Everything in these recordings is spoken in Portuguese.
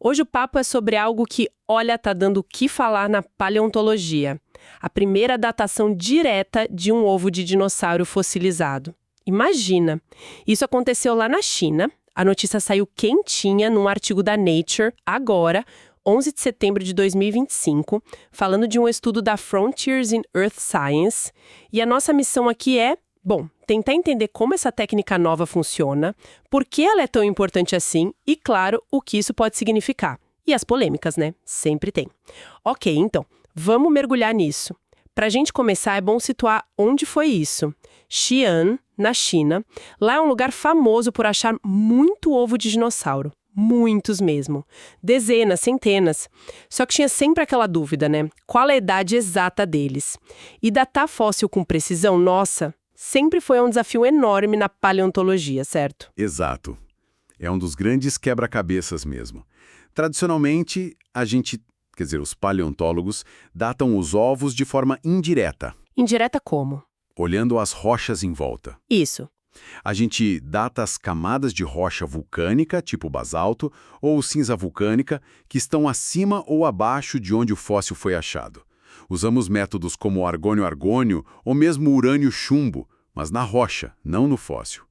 Hoje o papo é sobre algo que, olha, tá dando o que falar na paleontologia. A primeira datação direta de um ovo de dinossauro fossilizado. Imagina! Isso aconteceu lá na China. A notícia saiu quentinha num artigo da Nature, agora, 11 de setembro de 2025, falando de um estudo da Frontiers in Earth Science. E a nossa missão aqui é, tentar entender como essa técnica nova funciona, por que ela é tão importante assim e, claro, o que isso pode significar. E as polêmicas, né? Sempre tem. Ok, então, vamos mergulhar nisso. Pra gente começar, é bom situar onde foi isso. Xi'an, na China. Lá é um lugar famoso por achar muito ovo de dinossauro. Muitos mesmo. Dezenas, centenas. Só que tinha sempre aquela dúvida, né? Qual a idade exata deles? E datar fóssil com precisão, nossa, sempre foi um desafio enorme na paleontologia, certo? Exato. É um dos grandes quebra-cabeças mesmo. Tradicionalmente, os paleontólogos datam os ovos de forma indireta. Indireta como? Olhando as rochas em volta. Isso. A gente data as camadas de rocha vulcânica, tipo basalto, ou cinza vulcânica, que estão acima ou abaixo de onde o fóssil foi achado. Usamos métodos como argônio-argônio ou mesmo urânio-chumbo, mas na rocha, não no fóssil.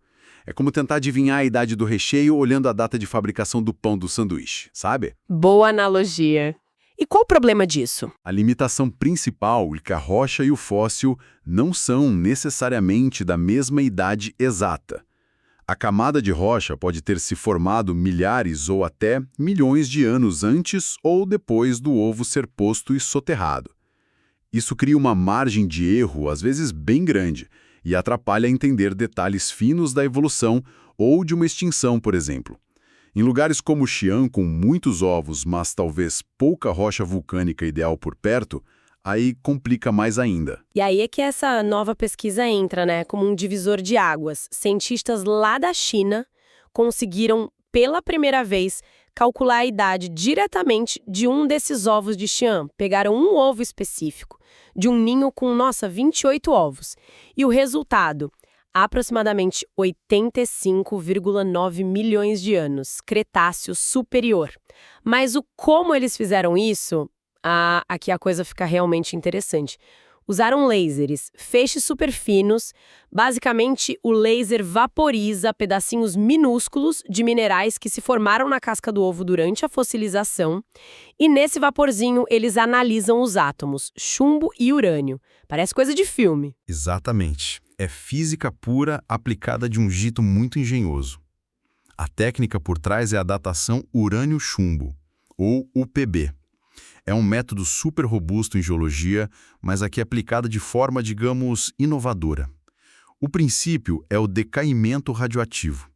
É como tentar adivinhar a idade do recheio olhando a data de fabricação do pão do sanduíche, sabe? Boa analogia. E qual o problema disso? A limitação principal é que a rocha e o fóssil não são necessariamente da mesma idade exata. A camada de rocha pode ter se formado milhares ou até milhões de anos antes ou depois do ovo ser posto e soterrado. Isso cria uma margem de erro, às vezes bem grande, e atrapalha entender detalhes finos da evolução ou de uma extinção, por exemplo. Em lugares como Xi'an, com muitos ovos, mas talvez pouca rocha vulcânica ideal por perto, aí complica mais ainda. E aí é que essa nova pesquisa entra, né, como um divisor de águas. Cientistas lá da China conseguiram, pela primeira vez, calcular a idade diretamente de um desses ovos de Xi'an. Pegaram um ovo específico, de um ninho com, 28 ovos. E o resultado? Aproximadamente 85,9 milhões de anos, Cretáceo superior. Mas o como eles fizeram isso? Aqui a coisa fica realmente interessante. Usaram lasers, feixes super finos. Basicamente, o laser vaporiza pedacinhos minúsculos de minerais que se formaram na casca do ovo durante a fossilização. E nesse vaporzinho, eles analisam os átomos, chumbo e urânio. Parece coisa de filme. Exatamente. É física pura aplicada de um jeito muito engenhoso. A técnica por trás é a datação urânio-chumbo, ou UPB. É um método super robusto em geologia, mas aqui é aplicado de forma, digamos, inovadora. O princípio é o decaimento radioativo.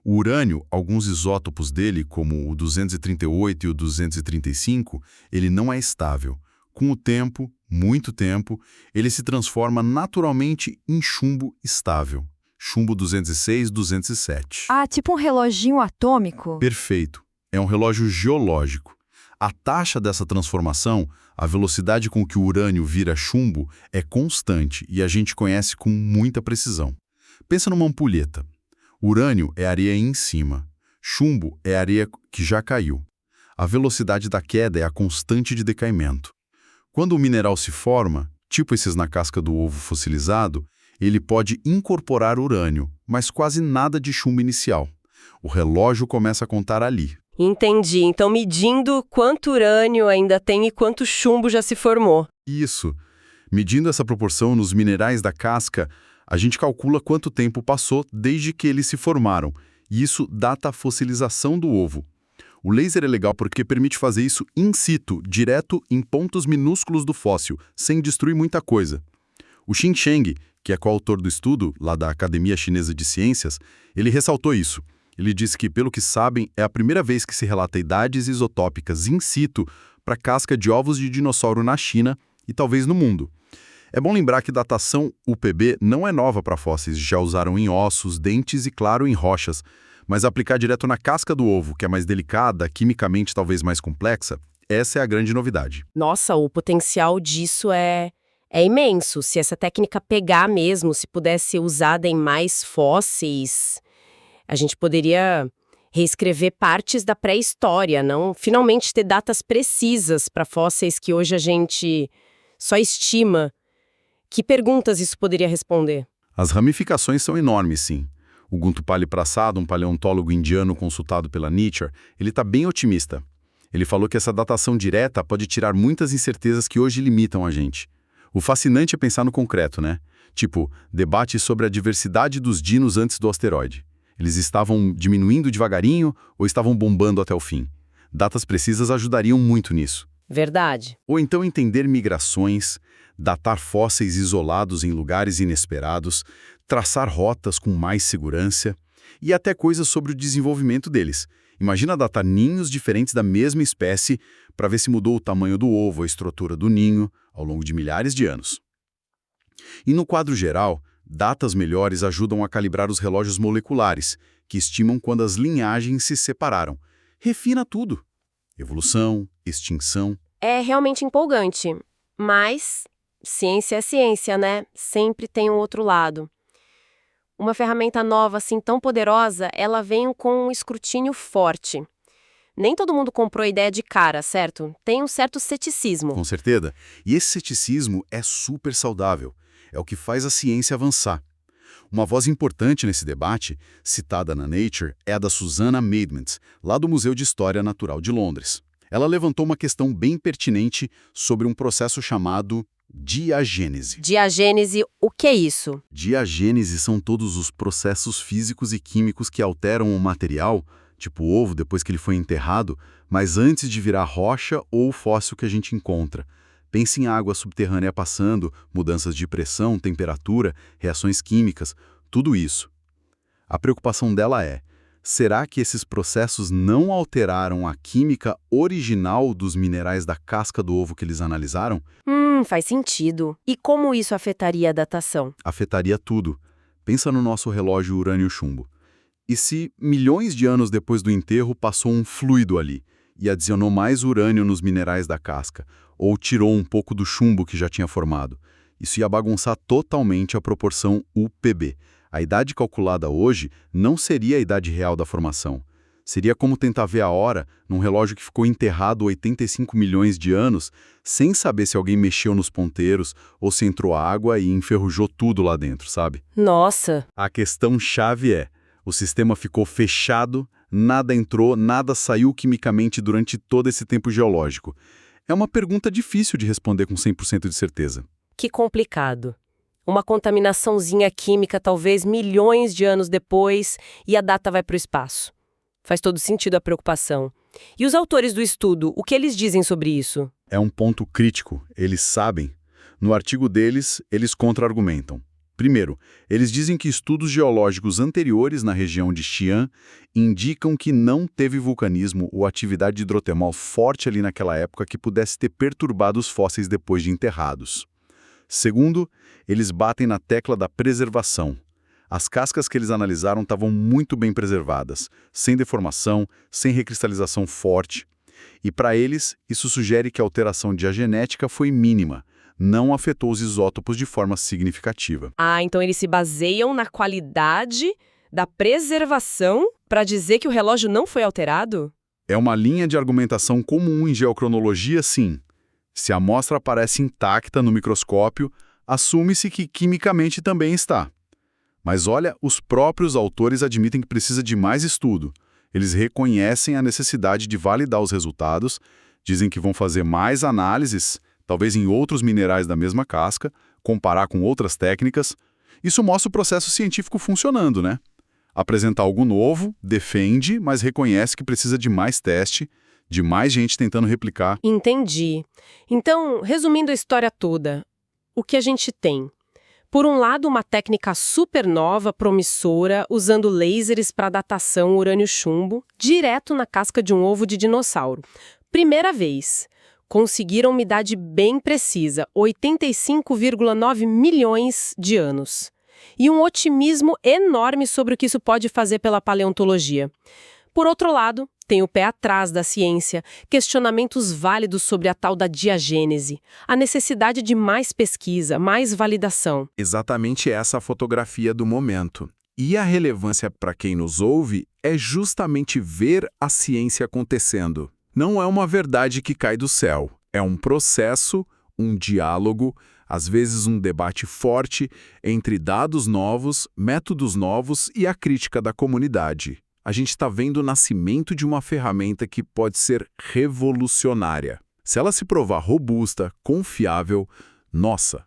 O urânio, alguns isótopos dele, como o 238 e o 235, ele não é estável. Com o tempo, muito tempo, ele se transforma naturalmente em chumbo estável. Chumbo 206, 207. Tipo um reloginho atômico? Perfeito. É um relógio geológico. A taxa dessa transformação, a velocidade com que o urânio vira chumbo, é constante e a gente conhece com muita precisão. Pensa numa ampulheta. Urânio é areia em cima. Chumbo é areia que já caiu. A velocidade da queda é a constante de decaimento. Quando o mineral se forma, tipo esses na casca do ovo fossilizado, ele pode incorporar urânio, mas quase nada de chumbo inicial. O relógio começa a contar ali. Entendi. Então, medindo quanto urânio ainda tem e quanto chumbo já se formou. Isso. Medindo essa proporção nos minerais da casca, a gente calcula quanto tempo passou desde que eles se formaram, e isso data a fossilização do ovo. O laser é legal porque permite fazer isso in situ, direto em pontos minúsculos do fóssil, sem destruir muita coisa. O Xin Cheng, que é coautor do estudo, lá da Academia Chinesa de Ciências, ele ressaltou isso. Ele disse que, pelo que sabem, é a primeira vez que se relata idades isotópicas in situ para casca de ovos de dinossauro na China e talvez no mundo. É bom lembrar que datação UPB não é nova para fósseis, já usaram em ossos, dentes e, claro, em rochas. Mas aplicar direto na casca do ovo, que é mais delicada, quimicamente talvez mais complexa, essa é a grande novidade. Nossa, o potencial disso é imenso. Se essa técnica pegar mesmo, se pudesse ser usada em mais fósseis, a gente poderia reescrever partes da pré-história, não finalmente ter datas precisas para fósseis que hoje a gente só estima. Que perguntas isso poderia responder? As ramificações são enormes, sim. O Guntupalli Prasad, um paleontólogo indiano consultado pela Nature, ele está bem otimista. Ele falou que essa datação direta pode tirar muitas incertezas que hoje limitam a gente. O fascinante é pensar no concreto, né? Tipo, debate sobre a diversidade dos dinos antes do asteroide. Eles estavam diminuindo devagarinho ou estavam bombando até o fim? Datas precisas ajudariam muito nisso. Verdade. Ou então entender migrações, datar fósseis isolados em lugares inesperados, traçar rotas com mais segurança e até coisas sobre o desenvolvimento deles. Imagina datar ninhos diferentes da mesma espécie para ver se mudou o tamanho do ovo, a estrutura do ninho, ao longo de milhares de anos. E no quadro geral, datas melhores ajudam a calibrar os relógios moleculares, que estimam quando as linhagens se separaram. Refina tudo. Evolução, extinção. É realmente empolgante, mas ciência é ciência, né? Sempre tem um outro lado. Uma ferramenta nova assim tão poderosa, ela vem com um escrutínio forte. Nem todo mundo comprou a ideia de cara, certo? Tem um certo ceticismo. Com certeza. E esse ceticismo é super saudável. É o que faz a ciência avançar. Uma voz importante nesse debate, citada na Nature, é a da Susanna Maidment, lá do Museu de História Natural de Londres. Ela levantou uma questão bem pertinente sobre um processo chamado diagênese. Diagênese, o que é isso? Diagênese são todos os processos físicos e químicos que alteram o material, tipo o ovo depois que ele foi enterrado, mas antes de virar rocha ou fóssil que a gente encontra. Pense em água subterrânea passando, mudanças de pressão, temperatura, reações químicas, tudo isso. A preocupação dela é: será que esses processos não alteraram a química original dos minerais da casca do ovo que eles analisaram? Faz sentido. E como isso afetaria a datação? Afetaria tudo. Pensa no nosso relógio urânio-chumbo. E se, milhões de anos depois do enterro, passou um fluido ali e adicionou mais urânio nos minerais da casca, ou tirou um pouco do chumbo que já tinha formado? Isso ia bagunçar totalmente a proporção UPB. A idade calculada hoje não seria a idade real da formação. Seria como tentar ver a hora num relógio que ficou enterrado 85 milhões de anos, sem saber se alguém mexeu nos ponteiros ou se entrou água e enferrujou tudo lá dentro, sabe? Nossa! A questão-chave é: o sistema ficou fechado, nada entrou, nada saiu quimicamente durante todo esse tempo geológico. É uma pergunta difícil de responder com 100% de certeza. Que complicado. Uma contaminaçãozinha química talvez milhões de anos depois e a data vai para o espaço. Faz todo sentido a preocupação. E os autores do estudo, o que eles dizem sobre isso? É um ponto crítico, eles sabem. No artigo deles, eles contra-argumentam. Primeiro, eles dizem que estudos geológicos anteriores na região de Xi'an indicam que não teve vulcanismo ou atividade hidrotermal forte ali naquela época que pudesse ter perturbado os fósseis depois de enterrados. Segundo, eles batem na tecla da preservação. As cascas que eles analisaram estavam muito bem preservadas, sem deformação, sem recristalização forte. E para eles, isso sugere que a alteração diagenética foi mínima, não afetou os isótopos de forma significativa. Então eles se baseiam na qualidade da preservação para dizer que o relógio não foi alterado? É uma linha de argumentação comum em geocronologia, sim. Se a amostra aparece intacta no microscópio, assume-se que quimicamente também está. Mas olha, os próprios autores admitem que precisa de mais estudo. Eles reconhecem a necessidade de validar os resultados, dizem que vão fazer mais análises, talvez em outros minerais da mesma casca, comparar com outras técnicas. Isso mostra o processo científico funcionando, né? Apresenta algo novo, defende, mas reconhece que precisa de mais teste, de mais gente tentando replicar. Entendi. Então, resumindo a história toda, o que a gente tem? Por um lado, uma técnica super nova, promissora, usando lasers para datação urânio-chumbo, direto na casca de um ovo de dinossauro. Primeira vez. Conseguiram uma idade bem precisa, 85,9 milhões de anos. E um otimismo enorme sobre o que isso pode fazer pela paleontologia. Por outro lado, tem o pé atrás da ciência, questionamentos válidos sobre a tal da diagênese, a necessidade de mais pesquisa, mais validação. Exatamente essa a fotografia do momento. E a relevância para quem nos ouve é justamente ver a ciência acontecendo. Não é uma verdade que cai do céu. É um processo, um diálogo, às vezes um debate forte entre dados novos, métodos novos e a crítica da comunidade. A gente está vendo o nascimento de uma ferramenta que pode ser revolucionária. Se ela se provar robusta, confiável, nossa,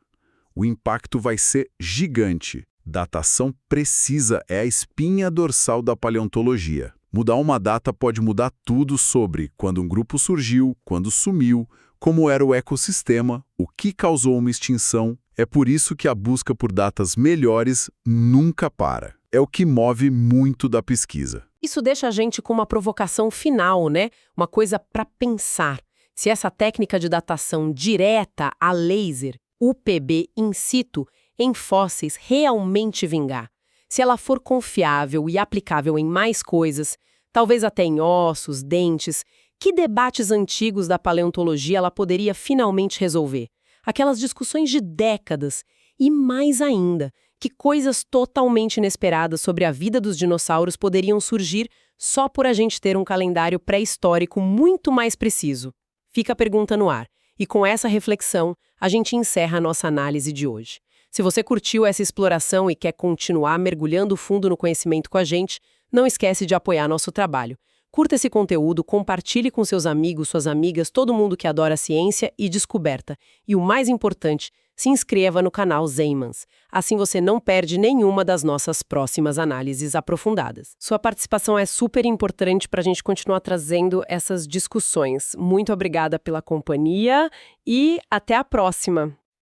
o impacto vai ser gigante. Datação precisa é a espinha dorsal da paleontologia. Mudar uma data pode mudar tudo sobre quando um grupo surgiu, quando sumiu, como era o ecossistema, o que causou uma extinção. É por isso que a busca por datas melhores nunca para. É o que move muito da pesquisa. Isso deixa a gente com uma provocação final, né? Uma coisa para pensar. Se essa técnica de datação direta a laser, UPB in situ, em fósseis realmente vingar, se ela for confiável e aplicável em mais coisas, talvez até em ossos, dentes, que debates antigos da paleontologia ela poderia finalmente resolver? Aquelas discussões de décadas e, mais ainda, que coisas totalmente inesperadas sobre a vida dos dinossauros poderiam surgir só por a gente ter um calendário pré-histórico muito mais preciso. Fica a pergunta no ar. E com essa reflexão, a gente encerra a nossa análise de hoje. Se você curtiu essa exploração e quer continuar mergulhando fundo no conhecimento com a gente, não esquece de apoiar nosso trabalho. Curta esse conteúdo, compartilhe com seus amigos, suas amigas, todo mundo que adora ciência e descoberta. E o mais importante, se inscreva no canal Zeimans. Assim você não perde nenhuma das nossas próximas análises aprofundadas. Sua participação é super importante para a gente continuar trazendo essas discussões. Muito obrigada pela companhia e até a próxima!